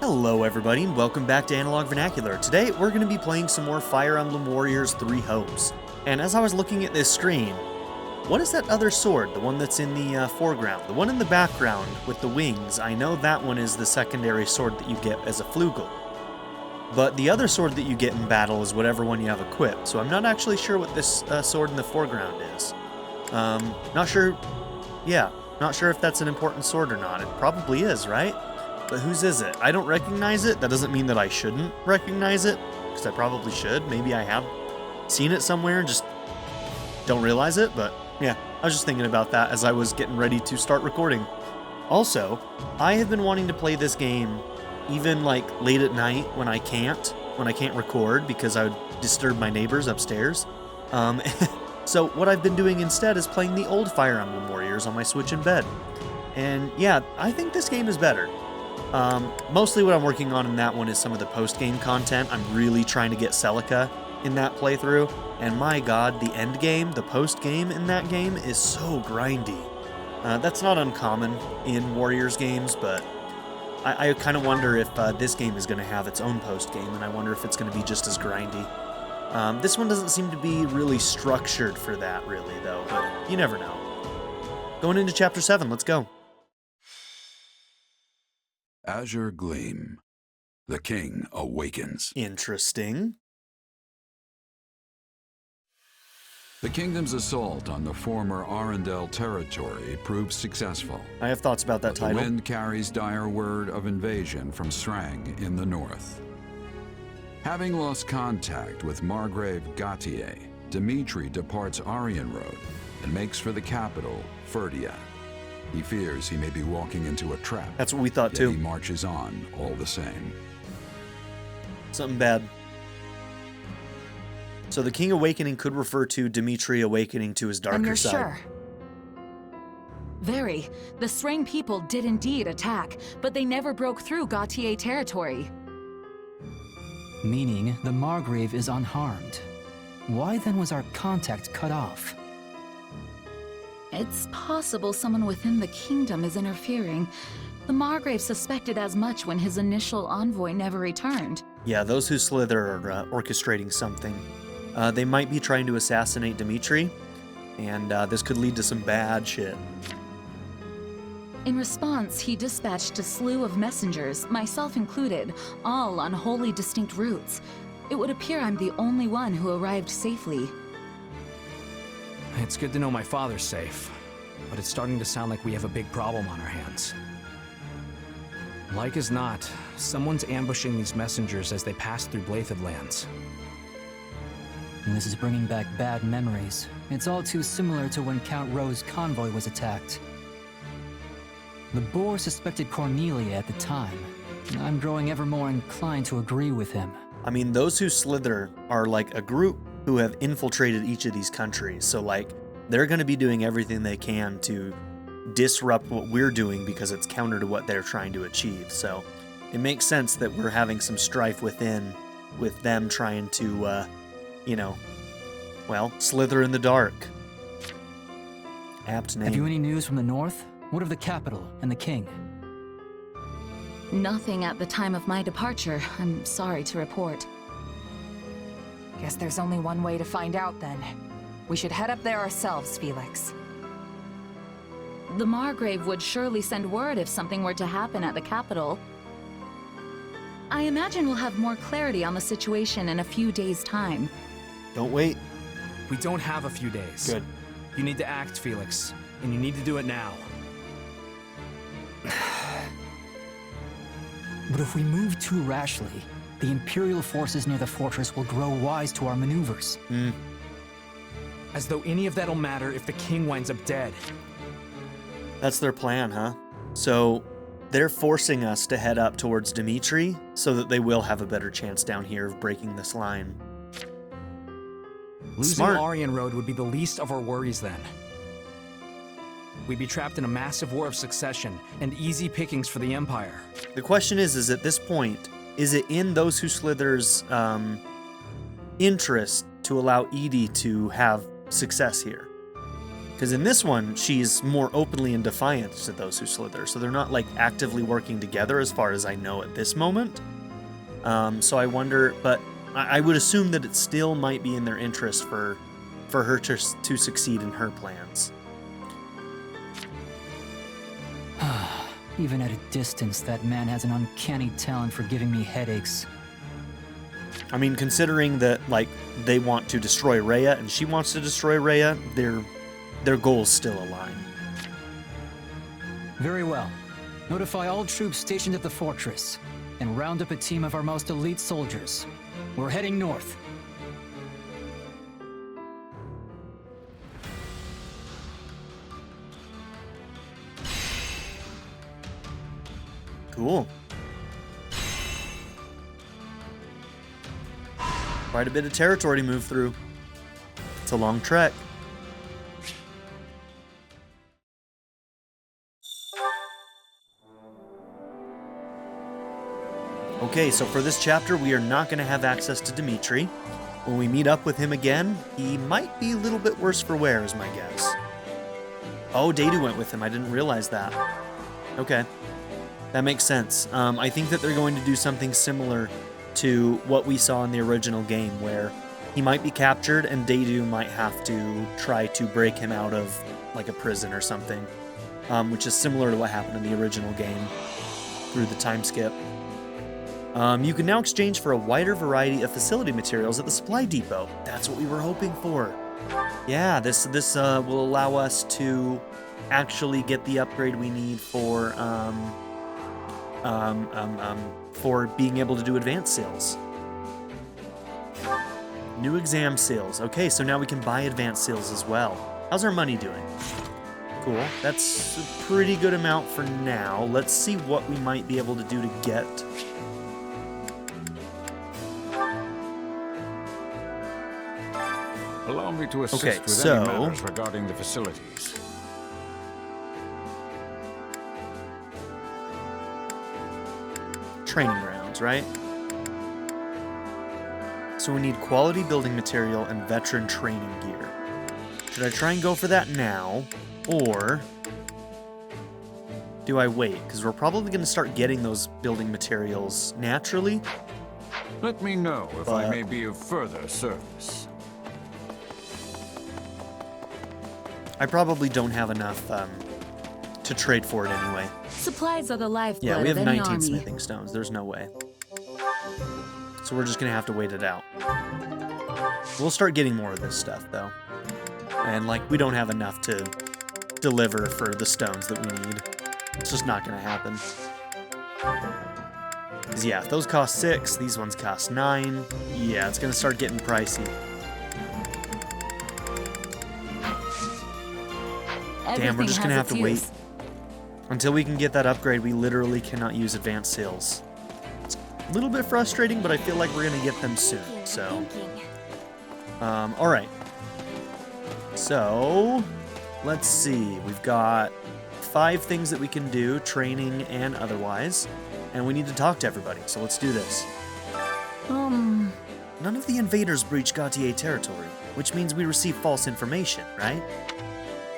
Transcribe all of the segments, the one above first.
Hello everybody, and welcome back to Analog Vernacular. Today we're going to be playing some more Fire Emblem Warriors 3 Hopes. And as I was looking at this screen, what is that other sword? The one that's in the foreground. The one in the background with the wings, I know that one is the secondary sword that you get as a flugel. But the other sword that you get in battle is whatever one you have equipped, so I'm not actually sure what this sword in the foreground is. Not sure if that's an important sword or not. It probably is, right? But whose is it? I don't recognize it. That doesn't mean that I shouldn't recognize it, because I probably should. Maybe I have seen it somewhere and just don't realize it, but yeah, I was just thinking about that as I was getting ready to start recording. Also, I have been wanting to play this game even like late at night when I can't record because I would disturb my neighbors upstairs. So what I've been doing instead is playing the old Fire Emblem Warriors on my Switch in bed. And yeah, I think this game is better. Mostly what I'm working on in that one is some of the post-game content. I'm really trying to get Celica in that playthrough, and my god, the end game, the post-game in that game is so grindy. That's not uncommon in Warriors games, but I kind of wonder if this game is going to have its own post-game, and I wonder if it's going to be just as grindy. This one doesn't seem to be really structured for that, really, though, but you never know. Going into Chapter 7, let's go. Azure Gleam. The King Awakens. Interesting. The kingdom's assault on the former Arendelle territory proved successful. I have thoughts about that but title. The wind carries dire word of invasion from Strang in the north. Having lost contact with Margrave Gautier, Dimitri departs Aryan Road and makes for the capital, Ferdia. He fears he may be walking into a trap. That's what we thought too. He marches on all the same. Something bad. So the King Awakening could refer to Dimitri awakening to his darker and you're side. Sure? Very. The Strang people did indeed attack, but they never broke through Gautier territory. Meaning the Margrave is unharmed. Why then was our contact cut off? It's possible someone within the kingdom is interfering. The Margrave suspected as much when his initial envoy never returned. Yeah, those who slither are orchestrating something. They might be trying to assassinate Dimitri, and this could lead to some bad shit. In response, he dispatched a slew of messengers, myself included, all on wholly distinct routes. It would appear I'm the only one who arrived safely. It's good to know my father's safe, but it's starting to sound like we have a big problem on our hands. Like as not, someone's ambushing these messengers as they pass through Blathed lands. And this is bringing back bad memories. It's all too similar to when Count Rowe's convoy was attacked. The Boar suspected Cornelia at the time, and I'm growing ever more inclined to agree with him. I mean, those who slither are like a group who have infiltrated each of these countries. So, like, they're going to be doing everything they can to disrupt what we're doing because it's counter to what they're trying to achieve. So, it makes sense that we're having some strife within with them trying to, slither in the dark. Apt name. Have you any news from the north? What of the capital and the king? Nothing at the time of my departure, I'm sorry to report. Guess there's only one way to find out, then. We should head up there ourselves, Felix. The Margrave would surely send word if something were to happen at the capital. I imagine we'll have more clarity on the situation in a few days' time. Don't wait. We don't have a few days. Good. You need to act, Felix, and you need to do it now. But if we move too rashly, the Imperial forces near the fortress will grow wise to our maneuvers. As though any of that'll matter if the king winds up dead. That's their plan, huh? So they're forcing us to head up towards Dimitri so that they will have a better chance down here of breaking this line. Losing Smart. Aryan Road would be the least of our worries then. We'd be trapped in a massive war of succession and easy pickings for the Empire. The question is at this point, is it in those who slither's interest to allow Edie to have success here? Because in this one, she's more openly in defiance to those who slither, so they're not like actively working together as far as I know at this moment. So I wonder, but I would assume that it still might be in their interest for her to succeed in her plans. Even at a distance, that man has an uncanny talent for giving me headaches. I mean, considering that, like, they want to destroy Rhea and she wants to destroy Rhea, their goals still align. Very well. Notify all troops stationed at the fortress, and round up a team of our most elite soldiers. We're heading north. Cool. Quite a bit of territory to move through. It's a long trek. Okay, so for this chapter, we are not going to have access to Dimitri. When we meet up with him again, he might be a little bit worse for wear, is my guess. Oh, Datu went with him. I didn't realize that. Okay. That makes sense. I think that they're going to do something similar to what we saw in the original game, where he might be captured and Datu might have to try to break him out of like a prison or something, which is similar to what happened in the original game through the time skip. You can now exchange for a wider variety of facility materials at the supply depot. That's what we were hoping for. Yeah, this will allow us to actually get the upgrade we need for being able to do advanced sales. New exam sales. Okay, so now we can buy advanced sales as well. How's our money doing? Cool. That's a pretty good amount for now. Let's see what we might be able to do to get. Allow me to assist with any matters regarding the facilities. Training grounds, right? So we need quality building material and veteran training gear. Should I try and go for that now, or do I wait? Because we're probably going to start getting those building materials naturally. Let me know if I may be of further service. I probably don't have enough to trade for it anyway. Supplies are the lifeblood Yeah, we have of any 19 army. smithing stones. There's no way. So we're just going to have to wait it out. We'll start getting more of this stuff, though. And, like, we don't have enough to deliver for the stones that we need. It's just not going to happen. Because, yeah, if those cost 6, these ones cost 9. Yeah, it's going to start getting pricey. Damn, we're just going to have to wait. Until we can get that upgrade, we literally cannot use advanced sales. It's a little bit frustrating, but I feel like we're going to get them soon, so... alright. So, let's see. We've got 5 things that we can do, training and otherwise. And we need to talk to everybody, so let's do this. None of the invaders breached Gautier territory, which means we received false information, right?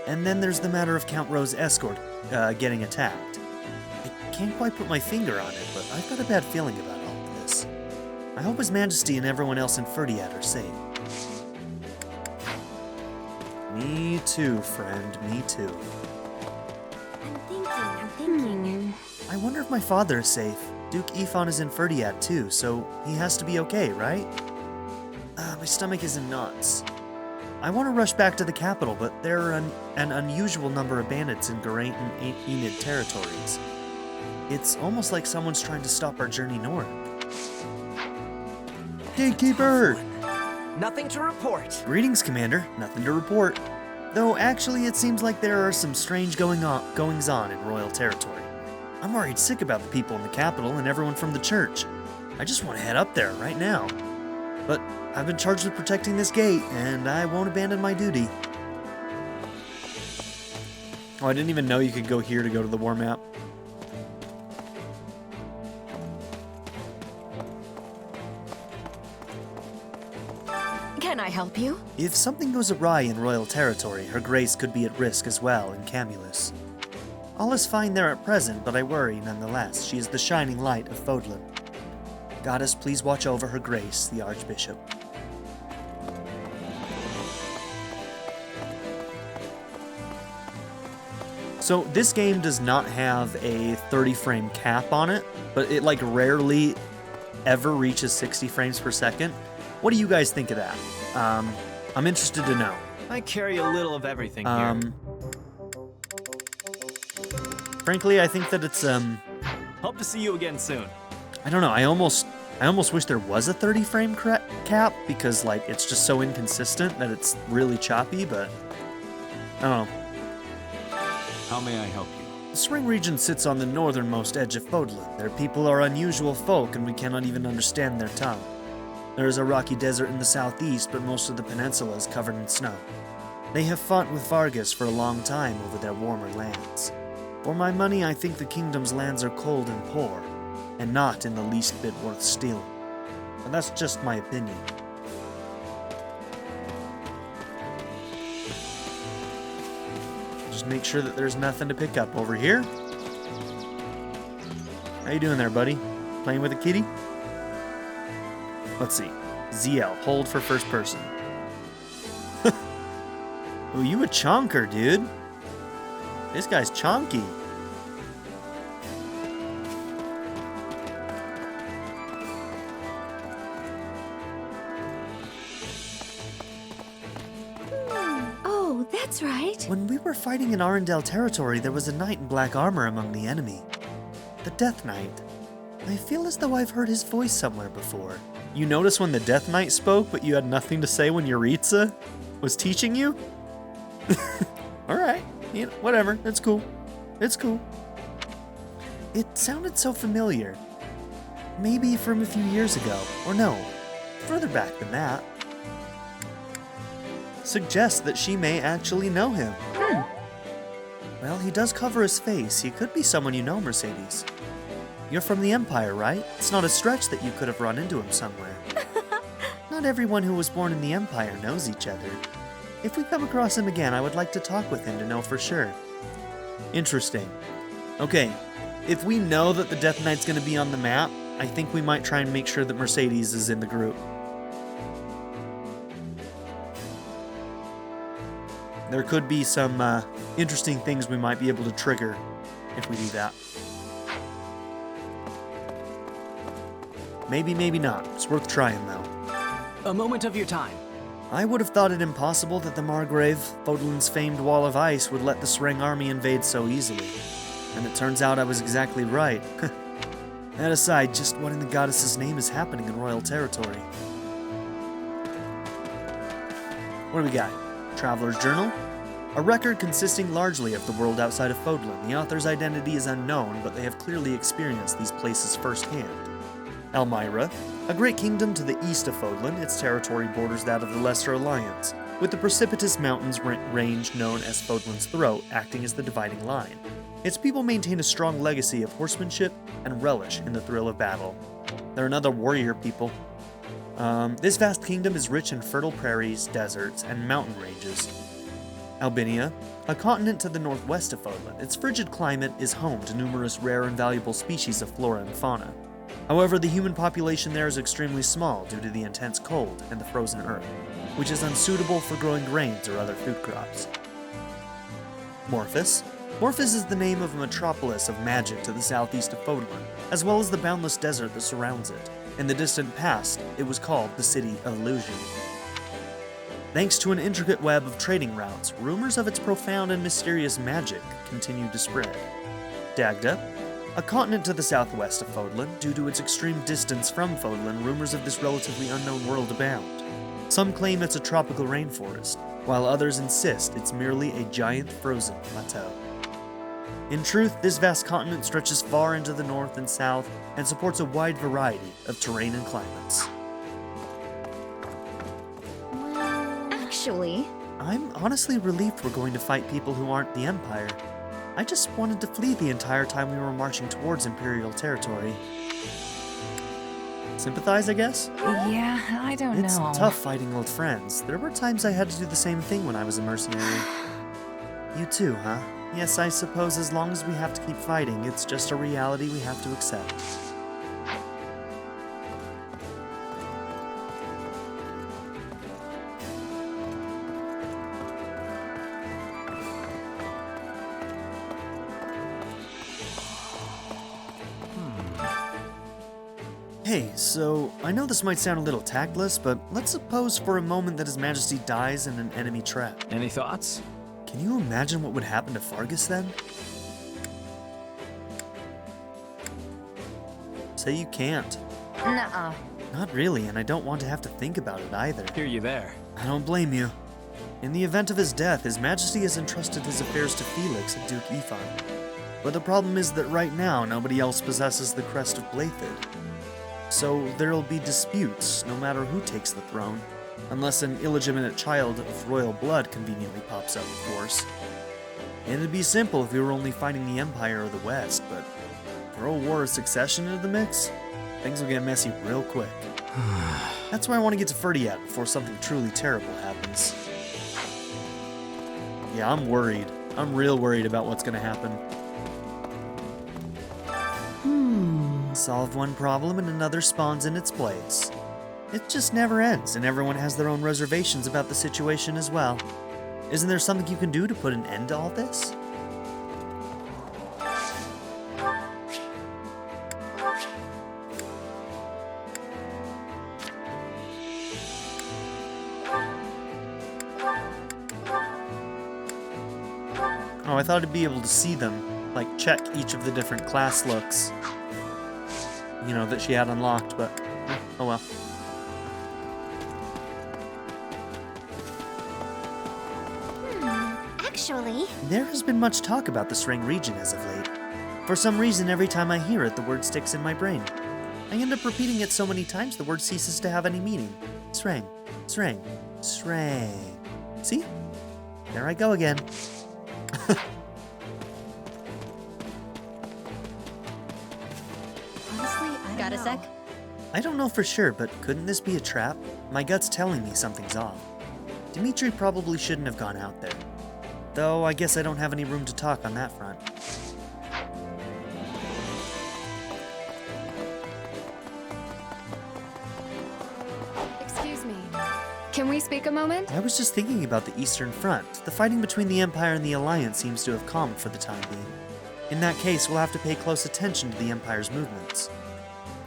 And then there's the matter of Count Rowe's escort getting attacked. I can't quite put my finger on it, but I've got a bad feeling about all of this. I hope His Majesty and everyone else in Ferdiad are safe. Me too, friend, me too. I'm thinking. I wonder if my father is safe. Duke Ifan is in Ferdiad too, so he has to be okay, right? My stomach is in knots. I want to rush back to the capital, but there are an unusual number of bandits in Geraint and Enid territories. It's almost like someone's trying to stop our journey north. Gatekeeper! Nothing to report. Greetings, Commander. Nothing to report. Though, actually, it seems like there are some strange goings-on in royal territory. I'm worried sick about the people in the capital and everyone from the church. I just want to head up there right now. But I've been charged with protecting this gate, and I won't abandon my duty. Oh, I didn't even know you could go here to go to the war map. can I help you? If something goes awry in royal territory, her grace could be at risk as well in Camulus. All is fine there at present, but I worry nonetheless. She is the shining light of Fodlan. Goddess, please watch over her grace, the Archbishop. So this game does not have a 30 frame cap on it, but it like rarely ever reaches 60 frames per second. What do you guys think of that? I'm interested to know. I carry a little of everything here. Frankly, I think that it's Hope to see you again soon. I don't know. I almost wish there was a 30 frame cap because like it's just so inconsistent that it's really choppy, but I don't know. How may I help you? The Spring region sits on the northernmost edge of Fodlan. Their people are unusual folk and we cannot even understand their tongue. There is a rocky desert in the southeast, but most of the peninsula is covered in snow. They have fought with Vargas for a long time over their warmer lands. For my money, I think the kingdom's lands are cold and poor, and not in the least bit worth stealing. But that's just my opinion. Just make sure that there's nothing to pick up over here. How you doing there, buddy? Playing with a kitty? Let's see. ZL, hold for first person. Oh, you a chonker, dude. This guy's chonky. Oh, that's right. When we were fighting in Arendelle territory, there was a knight in black armor among the enemy. The Death Knight. I feel as though I've heard his voice somewhere before. You notice when the Death Knight spoke, but you had nothing to say when Yuritsa was teaching you? Alright, you know, whatever, it's cool. It's cool. It sounded so familiar. Maybe from a few years ago, or no, further back than that. Suggests that she may actually know him. Well, he does cover his face. He could be someone you know, Mercedes. You're from the Empire, right? It's not a stretch that you could have run into him somewhere. Not everyone who was born in the Empire knows each other. If we come across him again, I would like to talk with him to know for sure. Interesting. Okay, if we know that the Death Knight's going to be on the map, I think we might try and make sure that Mercedes is in the group. There could be some interesting things we might be able to trigger if we do that. Maybe, maybe not. It's worth trying, though. A moment of your time. I would have thought it impossible that the Margrave, Fodlan's famed wall of ice, would let the Sreng army invade so easily. And it turns out I was exactly right. That aside, just what in the goddess's name is happening in royal territory? What do we got? Traveler's Journal? A record consisting largely of the world outside of Fodlan. The author's identity is unknown, but they have clearly experienced these places firsthand. Elmira, a great kingdom to the east of Fodlan, its territory borders that of the Lesser Alliance, with the precipitous mountains range known as Fodlan's Throat acting as the dividing line. Its people maintain a strong legacy of horsemanship and relish in the thrill of battle. They're another warrior people. This vast kingdom is rich in fertile prairies, deserts, and mountain ranges. Albinia, a continent to the northwest of Fodlan, its frigid climate is home to numerous rare and valuable species of flora and fauna. However, the human population there is extremely small due to the intense cold and the frozen earth, which is unsuitable for growing grains or other food crops. Morphus. Morphus is the name of a metropolis of magic to the southeast of Fodlan, as well as the boundless desert that surrounds it. In the distant past, it was called the City of Illusion. Thanks to an intricate web of trading routes, rumors of its profound and mysterious magic continued to spread. Dagda, a continent to the southwest of Fodlan, due to its extreme distance from Fodlan, rumors of this relatively unknown world abound. Some claim it's a tropical rainforest, while others insist it's merely a giant frozen plateau. In truth, this vast continent stretches far into the north and south and supports a wide variety of terrain and climates. Actually, I'm honestly relieved we're going to fight people who aren't the Empire. I just wanted to flee the entire time we were marching towards Imperial territory. sympathize, I guess? Yeah, I don't know. It's tough fighting old friends. There were times I had to do the same thing when I was a mercenary. You too, huh? Yes, I suppose as long as we have to keep fighting, it's just a reality we have to accept. Hey, so I know this might sound a little tactless, but let's suppose for a moment that His Majesty dies in an enemy trap. Any thoughts? Can you imagine what would happen to Fargus then? Say you can't. Nuh-uh. Not really, and I don't want to have to think about it either. Hear you there. I don't blame you. In the event of his death, His Majesty has entrusted his affairs to Felix at Duke Ifan. But the problem is that right now, nobody else possesses the crest of Blathid. So there'll be disputes, no matter who takes the throne. Unless an illegitimate child of royal blood conveniently pops up, of course. It'd be simple if we were only fighting the Empire or the West, but throw a war of succession into the mix, things will get messy real quick. That's why I want to get to Ferdiad before something truly terrible happens. Yeah, I'm worried. I'm real worried about what's gonna happen. Solve one problem and another spawns in its place. It just never ends, and everyone has their own reservations about the situation as well. Isn't there something you can do to put an end to all this? Oh, I thought I'd be able to see them, like check each of the different class looks, you know, that she had unlocked, but oh well. Actually, There has been much talk about the Sreng region as of late. For some reason, every time I hear it, the word sticks in my brain. I end up repeating it so many times the word ceases to have any meaning. Sreng, Sreng, Sreng. See? There I go again. honestly, I Got a don't sec? know. I don't know for sure, but couldn't this be a trap? My gut's telling me something's off. Dimitri probably shouldn't have gone out there. Though I guess I don't have any room to talk on that front. Excuse me. Can we speak a moment? I was just thinking about the Eastern Front. The fighting between the Empire and the Alliance seems to have calmed for the time being. In that case, we'll have to pay close attention to the Empire's movements.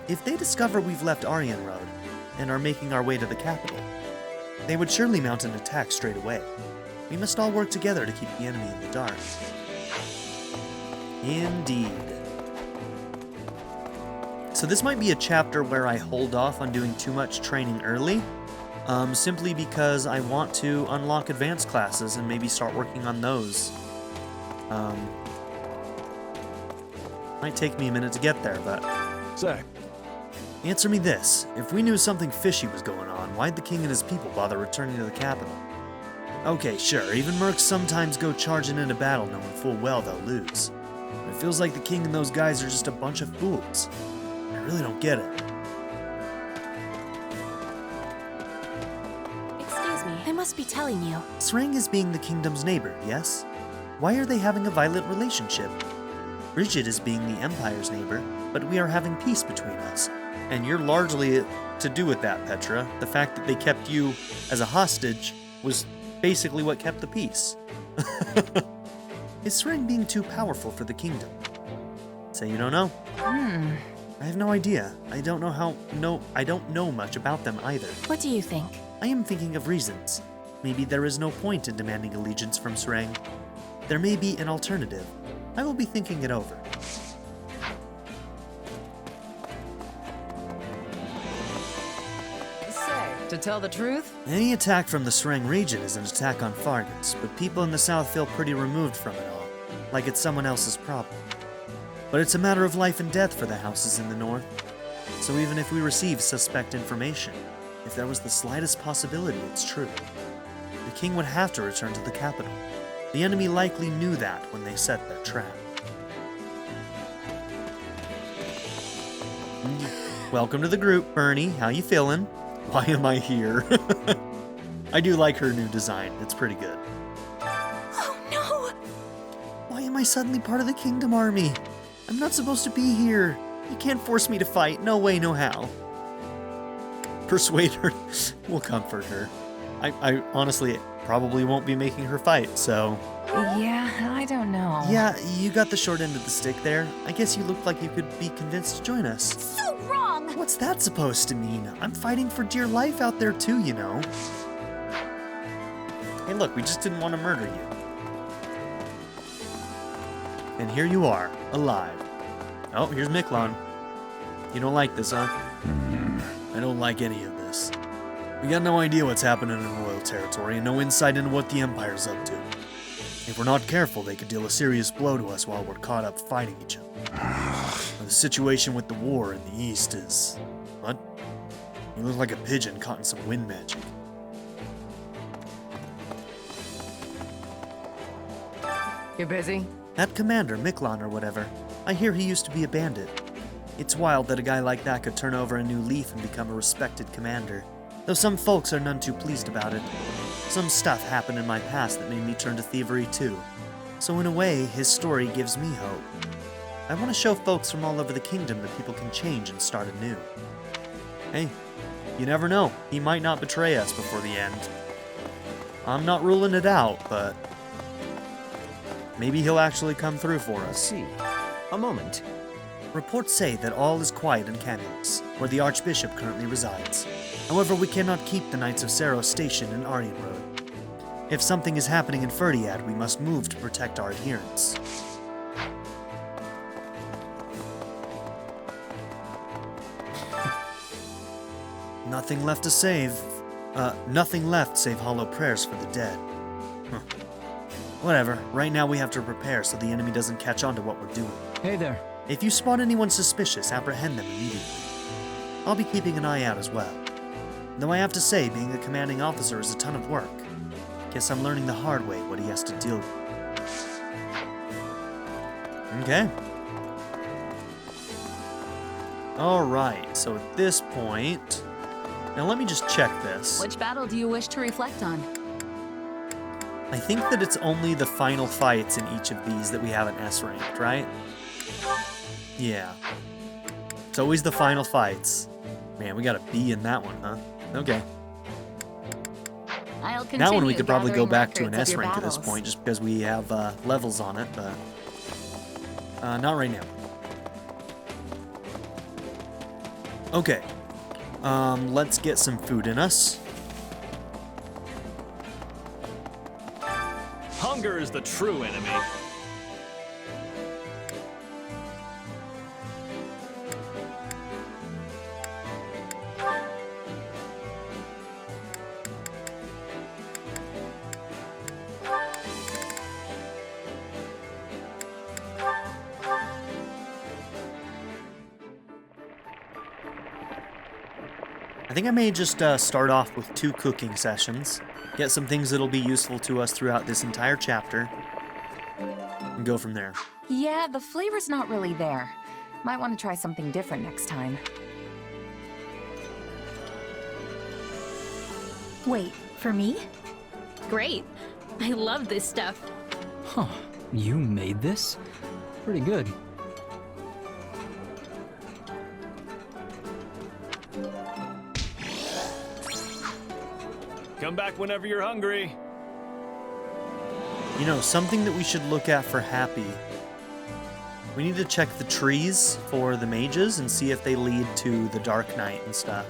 If they discover we've left Aryan Road and are making our way to the capital, they would surely mount an attack straight away. We must all work together to keep the enemy in the dark. Indeed. So this might be a chapter where I hold off on doing too much training early, simply because I want to unlock advanced classes and maybe start working on those. Might take me a minute to get there, but... Say, Answer me this. If we knew something fishy was going on, why'd the king and his people bother returning to the capital? Okay, sure, even mercs sometimes go charging into battle knowing full well they'll lose. But it feels like the king and those guys are just a bunch of fools. I really don't get it. Excuse me. I must be telling you. Sreng is being the kingdom's neighbor, yes? Why are they having a violent relationship? Bridget is being the Empire's neighbor, but we are having peace between us. And you're largely to do with that, Petra. The fact that they kept you as a hostage was basically what kept the peace. Is Sreng being too powerful for the kingdom? Say you don't know? I have no idea. I don't know much about them either. What do you think? I am thinking of reasons. Maybe there is no point in demanding allegiance from Sreng. There may be an alternative. I will be thinking it over. Say, to tell the truth, Any attack from the Sreng region is an attack on Fargus, but people in the south feel pretty removed from it all, like it's someone else's problem. But it's a matter of life and death for the houses in the north. So even if we receive suspect information, if there was the slightest possibility it's true, the king would have to return to the capital. The enemy likely knew that when they set their trap. Welcome to the group, Bernie. How you feeling? Why am I here? I do like her new design. It's pretty good. Oh no! Why am I suddenly part of the Kingdom Army? I'm not supposed to be here. You can't force me to fight. No way, no how. Persuade her. We'll comfort her. I honestly probably won't be making her fight, so... Yeah, I don't know. Yeah, you got the short end of the stick there. I guess you looked like you could be convinced to join us. So wrong! What's that supposed to mean? I'm fighting for dear life out there too, you know. Hey look, we just didn't want to murder you. And here you are, alive. Oh, here's Miklon. You don't like this, huh? I don't like any of this. We got no idea what's happening in royal territory and no insight into what the Empire's up to. If we're not careful, they could deal a serious blow to us while we're caught up fighting each other. The situation with the war in the east is... What? You look like a pigeon caught in some wind magic. You busy? That commander, Miklon or whatever, I hear he used to be a bandit. It's wild that a guy like that could turn over a new leaf and become a respected commander. Though some folks are none too pleased about it. Some stuff happened in my past that made me turn to thievery too. So in a way, his story gives me hope. I want to show folks from all over the kingdom that people can change and start anew. Hey, you never know. He might not betray us before the end. I'm not ruling it out, but... maybe he'll actually come through for us. See. A moment. Reports say that all is quiet in Camulus, where the Archbishop currently resides. However, we cannot keep the Knights of Saros stationed in Aryan Road. If something is happening in Ferdiad, we must move to protect our adherents. Nothing left to save. Nothing left save hollow prayers for the dead. Huh. Whatever, right now we have to prepare so the enemy doesn't catch on to what we're doing. Hey there. If you spot anyone suspicious, apprehend them immediately. I'll be keeping an eye out as well. Though I have to say, being a commanding officer is a ton of work. Guess I'm learning the hard way what he has to deal with. Okay. Alright, so at this point... Now let me just check this. Which battle do you wish to reflect on? I think that it's only the final fights in each of these that we have an S ranked, right? Yeah. It's always the final fights. Man, we got a B in that one, huh? Okay. I'll continue That one we could probably go gathering back to an records S of your rank at this battles. point, just because we have levels on it, but not right now. Okay. Let's get some food in us. Hunger is the true enemy. I think I may just start off with 2 cooking sessions, get some things that'll be useful to us throughout this entire chapter, and go from there. Yeah, the flavor's not really there. Might want to try something different next time. Wait, for me? Great. I love this stuff. Huh. You made this? Pretty good. Come back whenever you're hungry. You know, something that we should look at for Happy. We need to check the trees for the mages and see if they lead to the Dark Knight and stuff.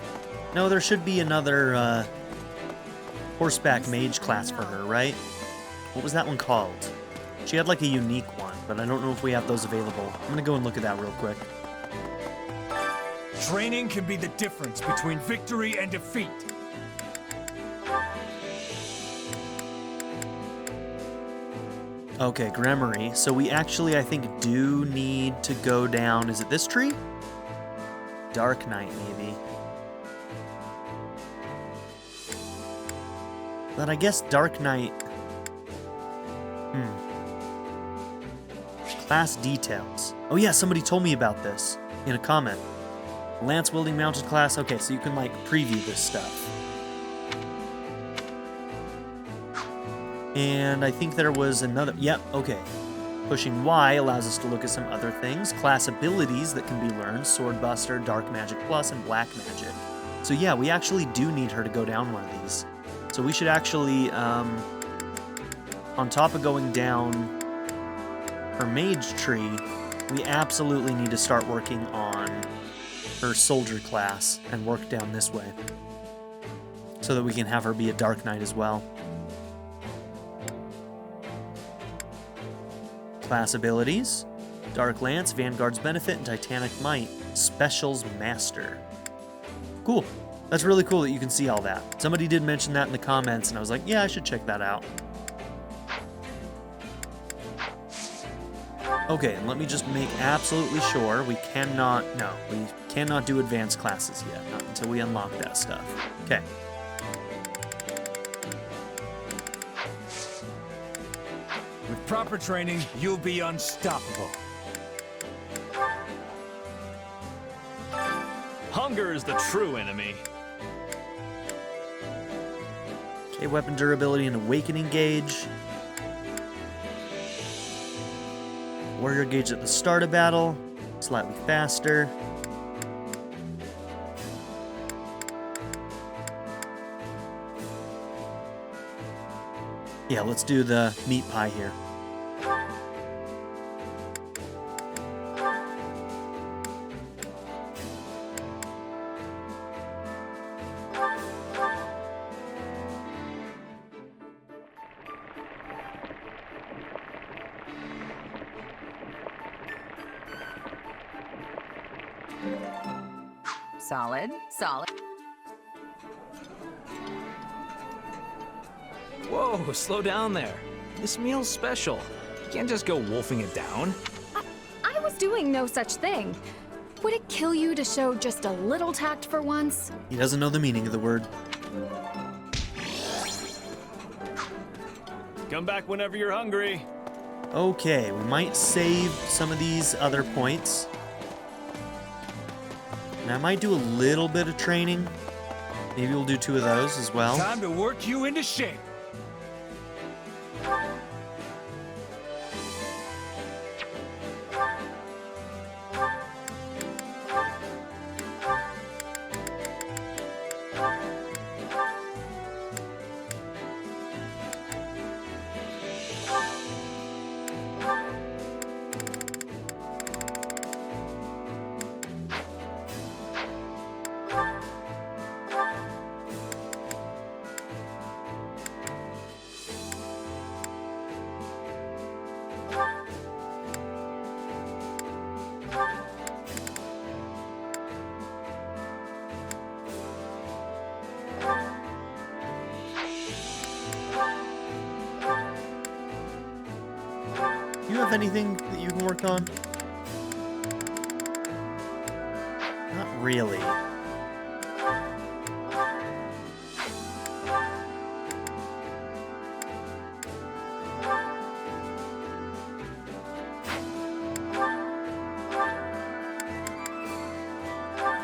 No, there should be another horseback mage class for her, right? What was that one called? She had like a unique one, but I don't know if we have those available. I'm gonna go and look at that real quick. Training can be the difference between victory and defeat. Okay, Gramarye. So we actually, I think, do need to go down... Is it this tree? Dark Knight, maybe. But I guess Dark Knight... Class details. Oh yeah, somebody told me about this in a comment. Lance wielding mounted class. Okay, so you can like preview this stuff. And I think there was another. Yep, okay. Pushing Y allows us to look at some other things. Class abilities that can be learned. Swordbuster, Dark Magic Plus, and Black Magic. So yeah, we actually do need her to go down one of these. So we should actually, on top of going down her mage tree, we absolutely need to start working on her soldier class and work down this way. So that we can have her be a Dark Knight as well. Class abilities, Dark Lance, Vanguard's Benefit, and Titanic Might. Specials Master. Cool. That's really cool that you can see all that. Somebody did mention that in the comments, and I was like, yeah, I should check that out. Okay, and let me just make absolutely sure we cannot do advanced classes yet, not until we unlock that stuff. Okay. With proper training, you'll be unstoppable. Hunger is the true enemy. Okay, weapon durability and awakening gauge. Warrior gauge at the start of battle, slightly faster. Yeah, let's do the meat pie here. Solid, solid. Whoa, slow down there. This meal's special. You can't just go wolfing it down. I was doing no such thing. Would it kill you to show just a little tact for once? He doesn't know the meaning of the word. Come back whenever you're hungry. Okay, we might save some of these other points. And I might do a little bit of training. Maybe we'll do 2 of those as well. Time to work you into shape. Do you have anything that you can work on? Not really.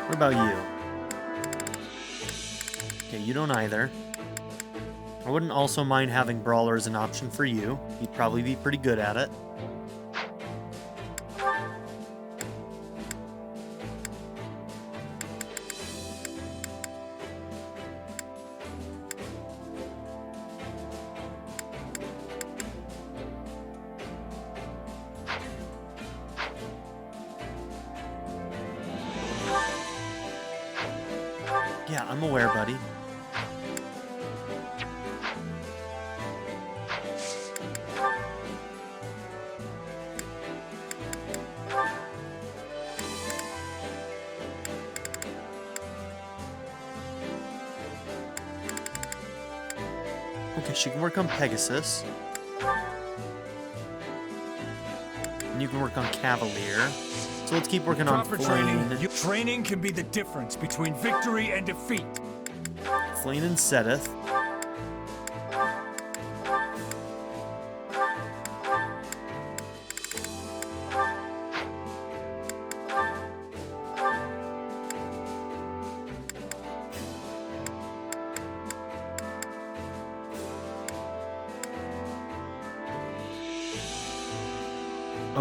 What about you? Okay, you don't either. I wouldn't also mind having Brawler as an option for you. You'd probably be pretty good at it. Yeah, I'm aware, buddy. Okay, she can work on Pegasus. And you can work on Cavalier. So let's keep working on Proper Flame. training can be the difference between victory and defeat. Flame and Seteth.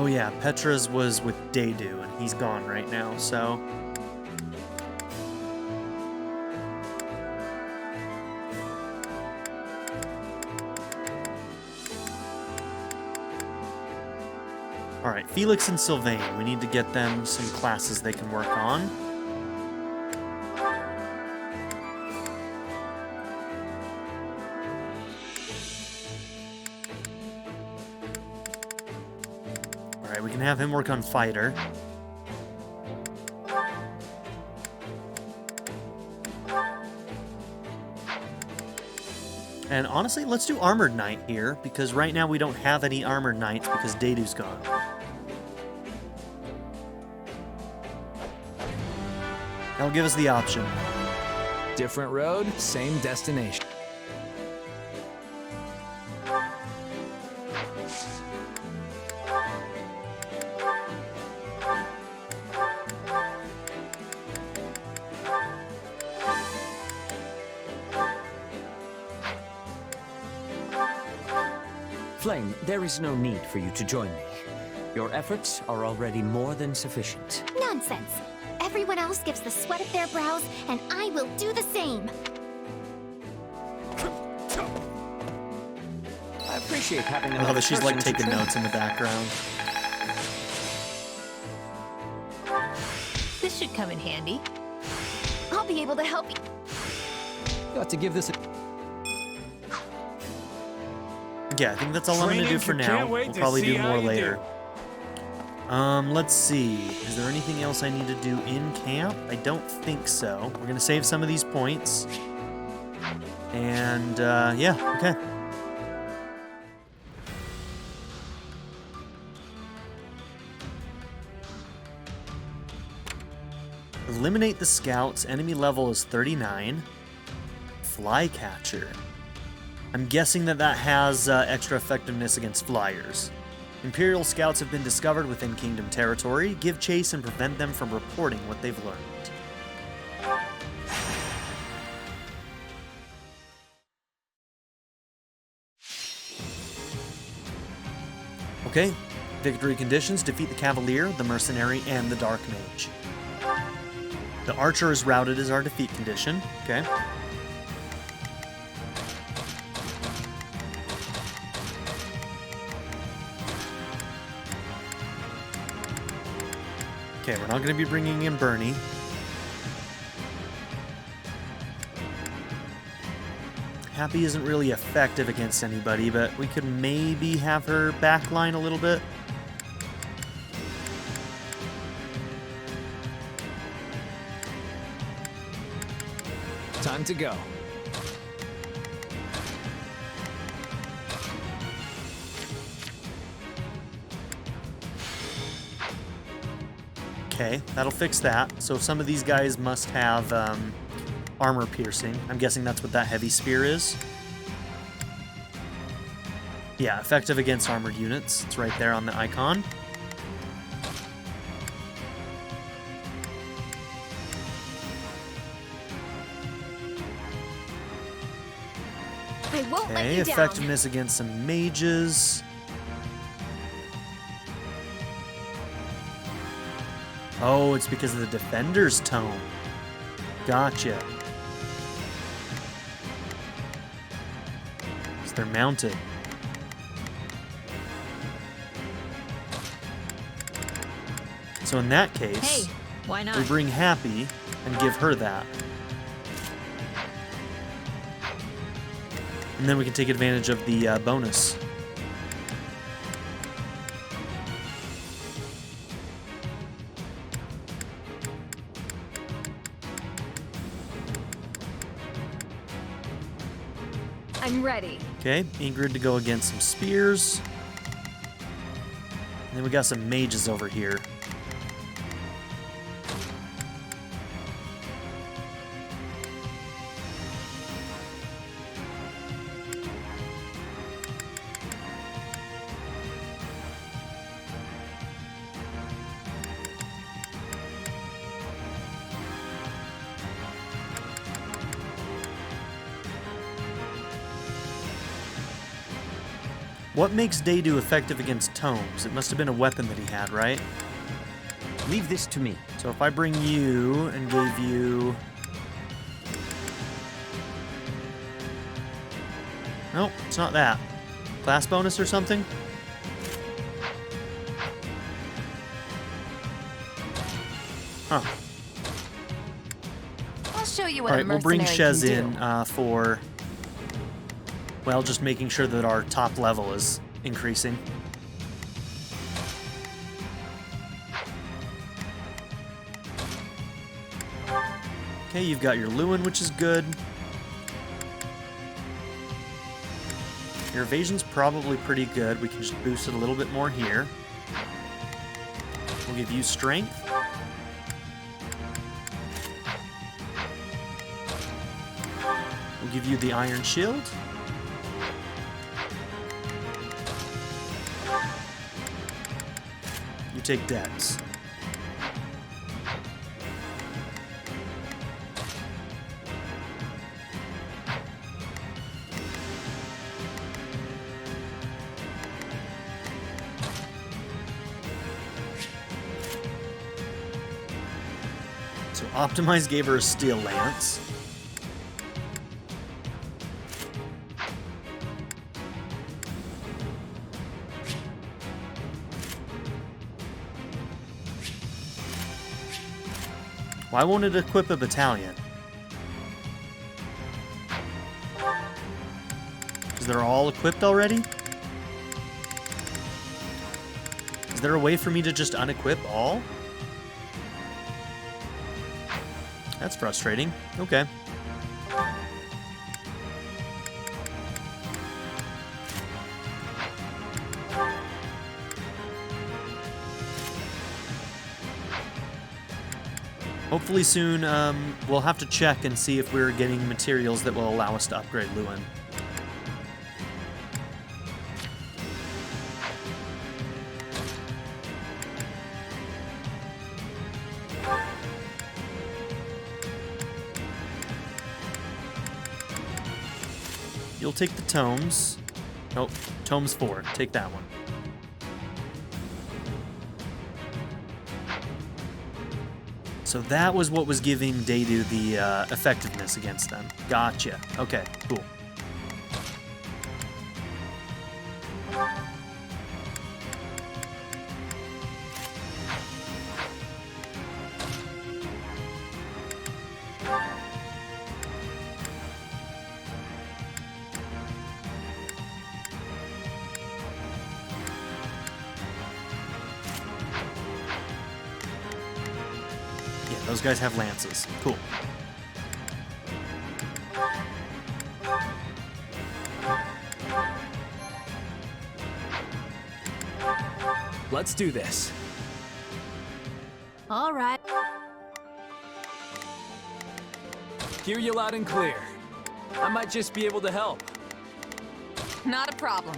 Oh yeah, Petra's was with Dedu, and he's gone right now, so... Alright, Felix and Sylvain. We need to get them some classes they can work on. Alright, we can have him work on Fighter. And honestly, let's do Armored Knight here, because right now we don't have any Armored Knights because Dedu's gone. That'll give us the option. Different road, same destination. Flame, there is no need for you to join me. Your efforts are already more than sufficient. Nonsense. Everyone else gives the sweat of their brows, and I will do the same. I appreciate having I love that she's like taking notes in the background. This should come in handy. I'll be able to help you. Got to give this a... Yeah, I think that's all I'm gonna do for now. We'll probably do more later. Let's see. Is there anything else I need to do in camp? I don't think so. We're gonna save some of these points. And, yeah, okay. Eliminate the scouts. Enemy level is 39. Flycatcher. I'm guessing that has extra effectiveness against flyers. Imperial scouts have been discovered within Kingdom territory. Give chase and prevent them from reporting what they've learned. Okay, victory conditions: defeat the Cavalier, the Mercenary, and the Dark Mage. The Archer is routed as our defeat condition. Okay. Okay, we're not going to be bringing in Bernie. Happy isn't really effective against anybody, but we could maybe have her backline a little bit. Time to go. Okay, that'll fix that. So some of these guys must have armor piercing. I'm guessing that's what that heavy spear is. Yeah, effective against armored units. It's right there on the icon. I won't let Okay, you down. effectiveness against some mages. Oh, it's because of the Defender's Tome. Gotcha. So they're mounted. So in that case, Hey, why not? we bring Happy and give her that. And then we can take advantage of the bonus. I'm ready. Okay, Ingrid to go against some spears. And then we got some mages over here. What makes Dedu effective against tomes? It must have been a weapon that he had, right? Leave this to me. So if I bring you and gave you... Nope, it's not that. Class bonus or something? Huh. I'll show you what Alright, a we'll bring mercenary Shez can do. in for... Well, just making sure that our top level is increasing. Okay, you've got your Lewin, which is good. Your evasion's probably pretty good. We can just boost it a little bit more here. We'll give you strength. We'll give you the iron shield. You take dex. So Optimize gave her a steel lance. Why won't it equip a battalion? Is they're all equipped already? Is there a way for me to just unequip all? That's frustrating. Okay. Hopefully soon, we'll have to check and see if we're getting materials that will allow us to upgrade Lewin. You'll take the tomes. Nope, tomes 4. Take that one. So that was what was giving Dedu the effectiveness against them. Gotcha. Okay, cool. Those guys have lances. Cool. Let's do this. All right. Hear you loud and clear. I might just be able to help. Not a problem.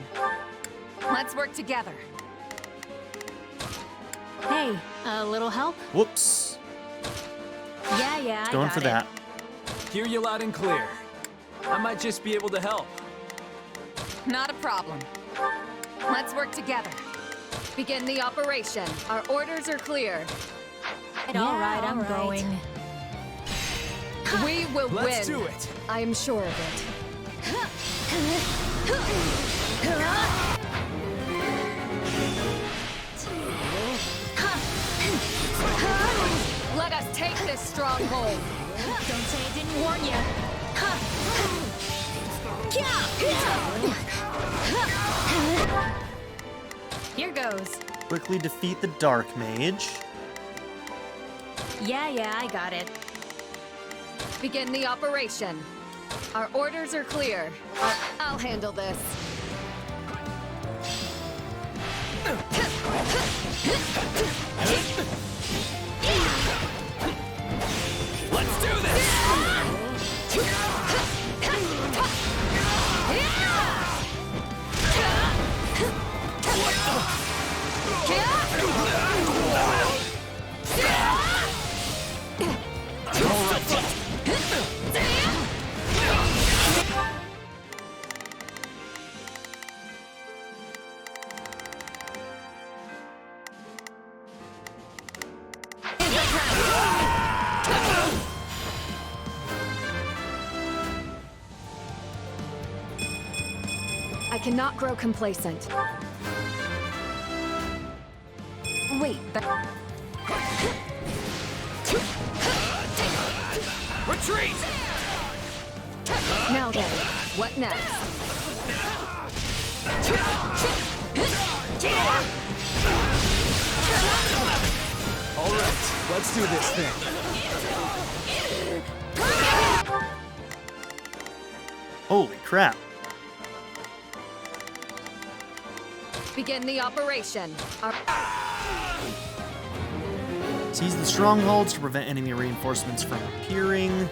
Let's work together. Hey, a little help? Whoops. Yeah, Going for that. Hear you loud and clear. I might just be able to help. Not a problem. Let's work together. Begin the operation. Our orders are clear. All right, I'm going. We will win. Let's do it. I am sure of it. Let us take this stronghold. Don't say I didn't warn you. Here goes. Quickly defeat the Dark Mage. Yeah, I got it. Begin the operation. Our orders are clear. I'll handle this. Let's do this! cannot grow complacent. Wait, Retreat! now then, what next? All right, let's do this thing. Holy crap. Begin the operation. Seize the strongholds to prevent enemy reinforcements from appearing.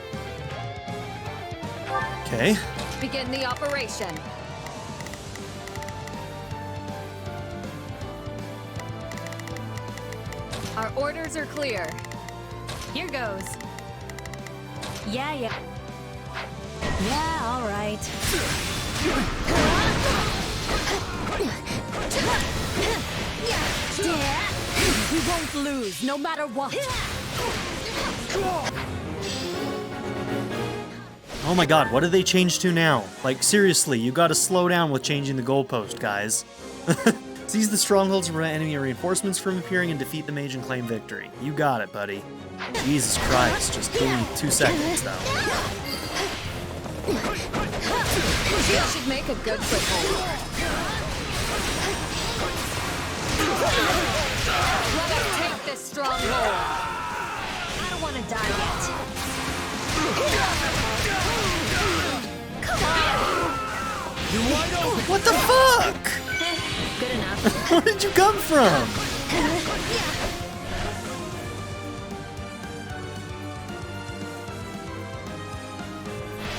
Okay. Begin the operation. Our orders are clear. Here goes. Yeah. Yeah, all right. We won't lose, no matter what. Oh my god, what did they change to now? Like, seriously, you gotta slow down with changing the goalpost, guys. Seize the strongholds to prevent enemy reinforcements from appearing and defeat the mage and claim victory. You got it, buddy. Jesus Christ, just give me 2 seconds, though. That should make a good foothold. Let us take this stronghold. I don't want to die yet. Come on! What the fuck? Good enough. Where did you come from?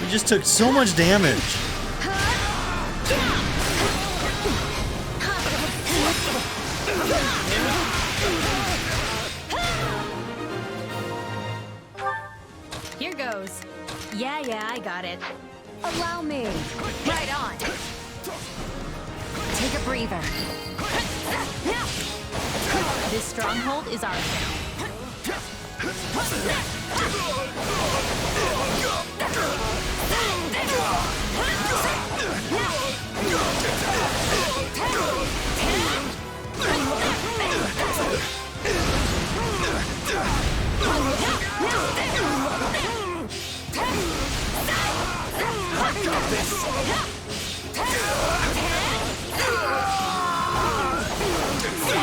We just took so much damage. Here goes. Yeah, I got it. Allow me. Right on. Take a breather. This stronghold is ours now.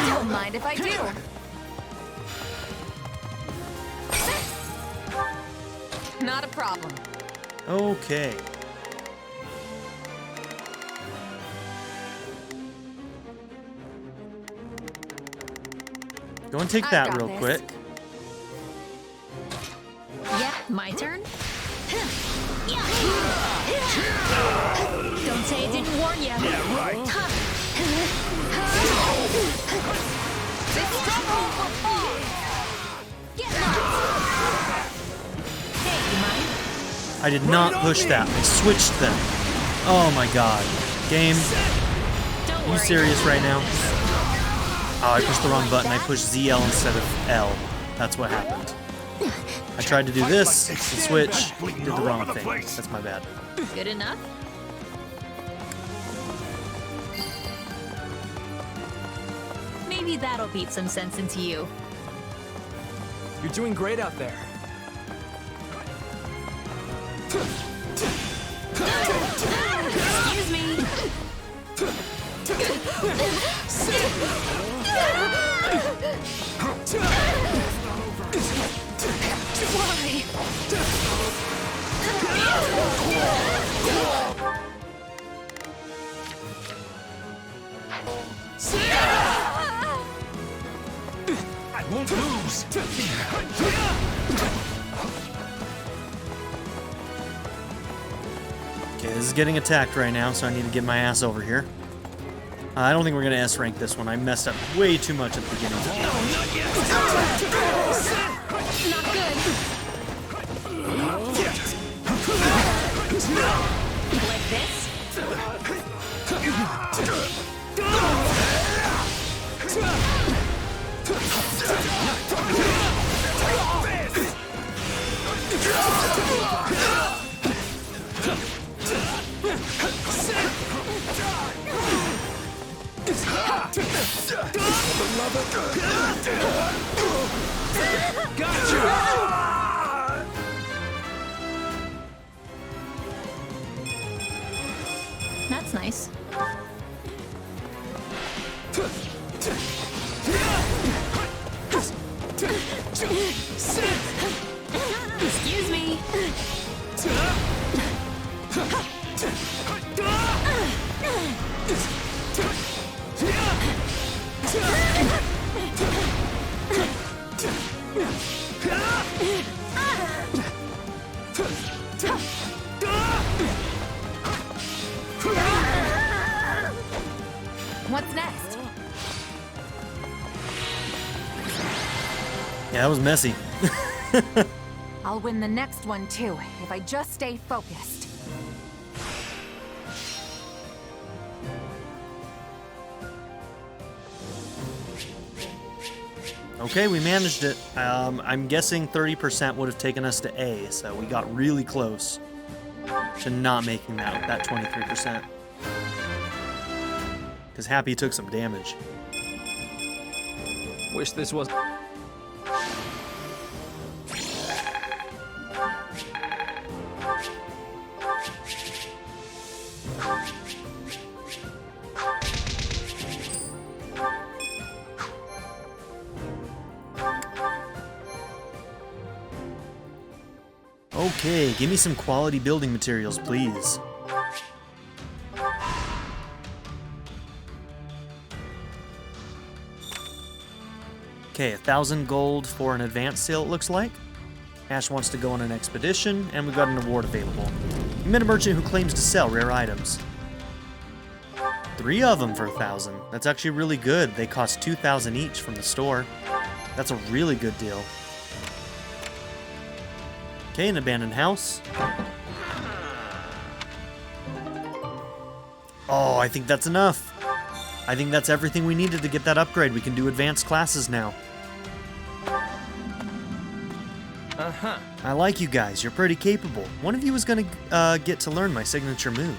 Don't mind if I do. Not a problem. Okay. Go and take that real quick. Yep, my turn. Don't say I didn't warn you. Yeah, right. This stronghold will fall. Get lost. Hey, you mind? I did not push that. I switched them. Oh my god. Game, Don't are you worry. serious right now? Oh, I pushed the wrong button. I pushed ZL instead of L. That's what happened. I tried to do this, the switch, did the wrong thing. That's my bad. Good enough. Maybe that'll beat some sense into you. You're doing great out there. Excuse me. Why? I won't lose. Okay, this is getting attacked right now, so I need to get my ass over here. I don't think we're going to S-rank this one. I messed up way too much at the beginning. Not good. Like this? That's nice. Excuse me. What's next? Yeah, that was messy. I'll win the next one too, if I just stay focused. Okay, we managed it. I'm guessing 30% would have taken us to A, so we got really close to not making that 23%. Because Happy took some damage. Wish this was... Okay, give me some quality building materials, please. Okay, 1,000 gold for an advanced sale, it looks like. Ash wants to go on an expedition, and we've got an award available. You met a merchant who claims to sell rare items. 3 of them for 1,000. That's actually really good. They cost 2,000 each from the store. That's a really good deal. Okay, an abandoned house. Oh, I think that's enough. I think that's everything we needed to get that upgrade. We can do advanced classes now. Uh-huh. I like you guys. You're pretty capable. One of you is going to get to learn my signature move.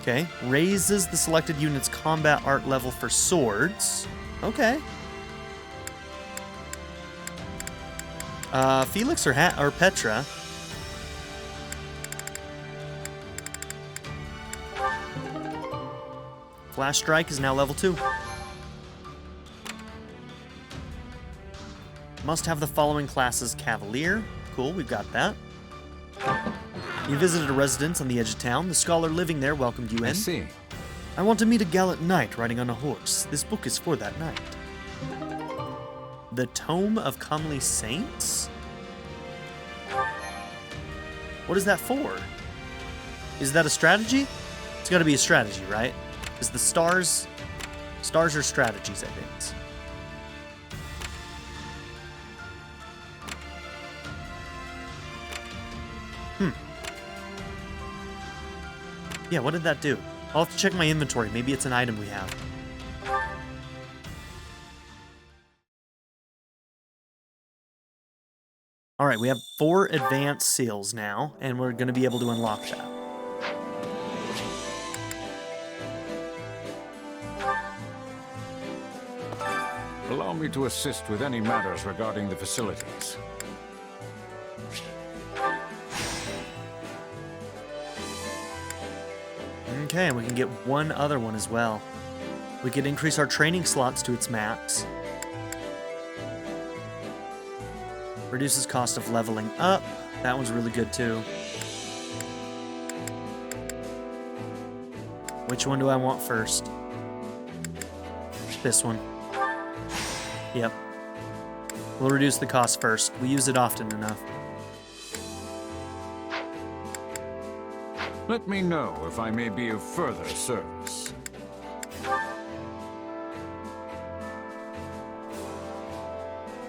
Okay, raises the selected unit's combat art level for swords. Okay. Felix or Petra. Flash Strike is now level 2. Must have the following classes: Cavalier. Cool, we've got that. You visited a residence on the edge of town. The scholar living there welcomed you in. I see. I want to meet a gallant knight riding on a horse. This book is for that knight. The Tome of Comely Saints? What is that for? Is that a strategy? It's got to be a strategy, right? Because the stars are strategies, I think. Yeah, what did that do? I'll have to check my inventory. Maybe it's an item we have. Alright, we have 4 advanced seals now, and we're going to be able to unlock that. Allow me to assist with any matters regarding the facilities. Okay, and we can get one other one as well. We could increase our training slots to its max. Reduces cost of leveling up. That one's really good too. Which one do I want first? This one. Yep. We'll reduce the cost first. We use it often enough. Let me know if I may be of further service.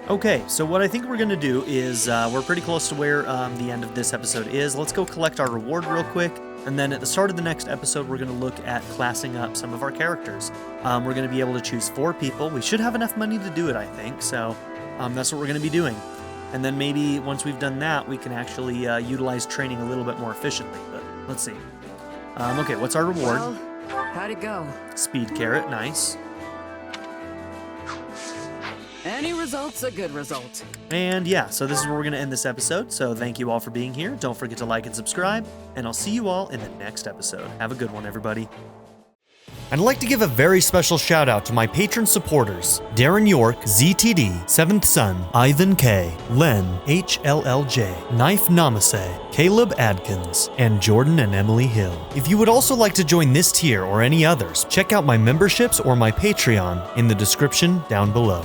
Okay, so what I think we're going to do is, we're pretty close to where the end of this episode is. Let's go collect our reward real quick, and then at the start of the next episode, we're going to look at classing up some of our characters. We're going to be able to choose 4 people. We should have enough money to do it, I think, so that's what we're going to be doing. And then maybe once we've done that, we can actually utilize training a little bit more efficiently, but let's see. Okay, what's our reward? Well, How'd it go? Speed carrot, nice. Any result's a good result. And yeah, so this is where we're going to end this episode. So thank you all for being here. Don't forget to like and subscribe, and I'll see you all in the next episode. Have a good one, everybody. I'd like to give a very special shout out to my patron supporters: Darren York, ZTD, 7th Son, Ivan K, Len, HLLJ, Knife Namaste, Caleb Adkins, and Jordan and Emily Hill. If you would also like to join this tier or any others, check out my memberships or my Patreon in the description down below.